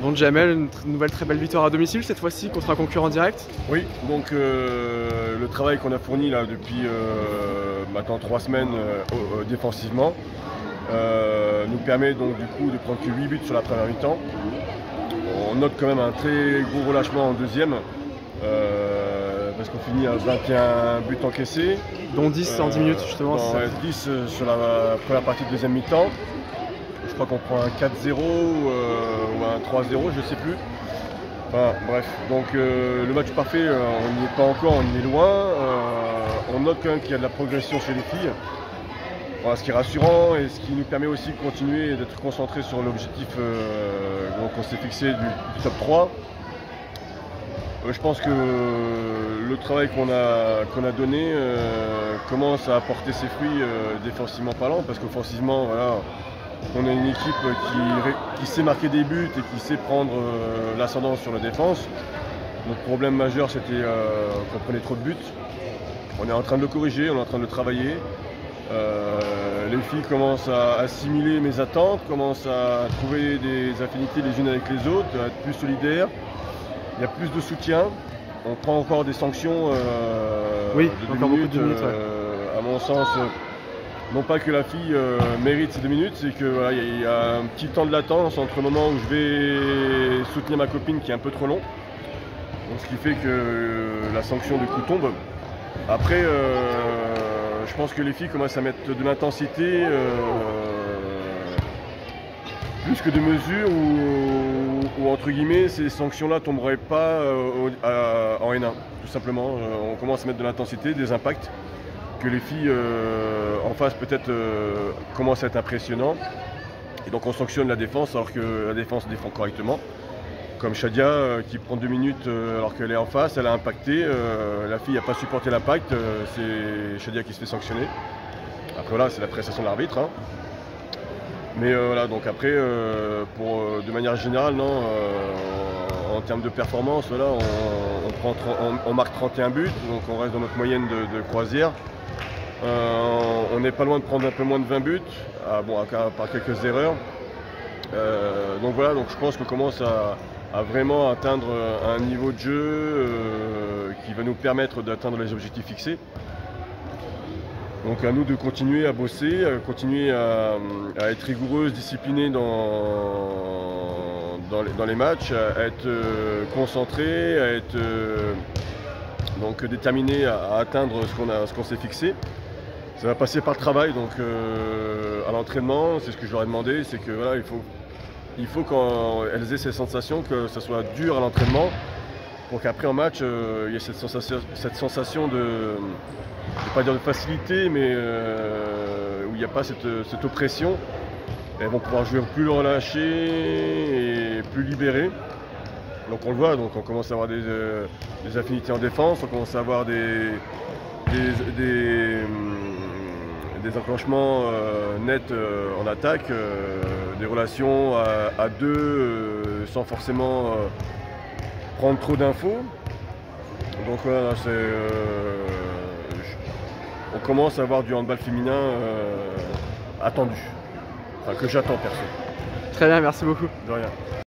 Bon Jamel, une nouvelle très belle victoire à domicile cette fois-ci contre un concurrent direct. Oui, donc le travail qu'on a fourni là depuis maintenant 3 semaines défensivement nous permet donc du coup de prendre que 8 buts sur la première mi-temps. On note quand même un très gros relâchement en deuxième parce qu'on finit à 21 buts encaissés. Dont 10 en 10 minutes justement. 10 sur la première partie de deuxième mi-temps. Je crois qu'on prend un 4-0 ou un 3-0, je ne sais plus. Enfin, bref, donc le match parfait, on n'y est pas encore, on y est loin. On note quand même qu'il y a de la progression chez les filles. Voilà, ce qui est rassurant et ce qui nous permet aussi de continuer et d'être concentré sur l'objectif qu'on s'est fixé du top 3. Je pense que le travail qu'on a donné commence à apporter ses fruits défensivement parlant, parce qu'offensivement, voilà, on a une équipe qui sait marquer des buts et qui sait prendre l'ascendant sur la défense. Notre problème majeur, c'était qu'on prenait trop de buts. On est en train de le corriger, on est en train de le travailler. Les filles commencent à assimiler mes attentes, commencent à trouver des affinités les unes avec les autres, à être plus solidaires. Il y a plus de soutien. On prend encore des sanctions oui, de 2 encore minutes. Beaucoup de minutes ouais. À mon sens, non pas que la fille mérite ces 2 minutes, c'est qu'il voilà, y a un petit temps de latence entre le moment où je vais soutenir ma copine qui est un peu trop long. Donc, ce qui fait que la sanction du coup tombe. Après, je pense que les filles commencent à mettre de l'intensité plus que de mesures où entre guillemets ces sanctions-là ne tomberaient pas en N1. Tout simplement, on commence à mettre de l'intensité, des impacts que les filles en face peut-être commencent à être impressionnants. Et donc on sanctionne la défense alors que la défense défend correctement. Comme Shadia qui prend 2 minutes alors qu'elle est en face, elle a impacté. La fille n'a pas supporté l'impact, c'est Shadia qui se fait sanctionner. Après voilà, c'est la prestation de l'arbitre. Hein. Mais voilà, donc après, de manière générale, non, en termes de performance, voilà, on marque 31 buts, donc on reste dans notre moyenne de croisière. On n'est pas loin de prendre un peu moins de 20 buts, par quelques erreurs. Donc voilà, donc je pense qu'on commence à vraiment atteindre un niveau de jeu qui va nous permettre d'atteindre les objectifs fixés. Donc à nous de continuer à bosser, continuer à être rigoureuse, disciplinée dans les matchs, à être concentré, à être donc déterminé à atteindre ce qu'on s'est fixé. Ça va passer par le travail, donc à l'entraînement, c'est ce que je leur ai demandé, c'est que voilà, il faut qu'elles aient cette sensation que ça soit dur à l'entraînement, pour qu'après en match, il y ait cette sensation de, je ne vais pas dire de facilité, mais où il n'y a pas cette oppression. Elles vont pouvoir jouer plus relâchées et plus libérées. Donc on le voit, donc on commence à avoir des affinités en défense, on commence à avoir des enclenchements nets en attaque, des relations à deux sans forcément prendre trop d'infos. Donc voilà, on commence à avoir du handball féminin attendu, enfin que j'attends perso. Très bien, merci beaucoup. De rien.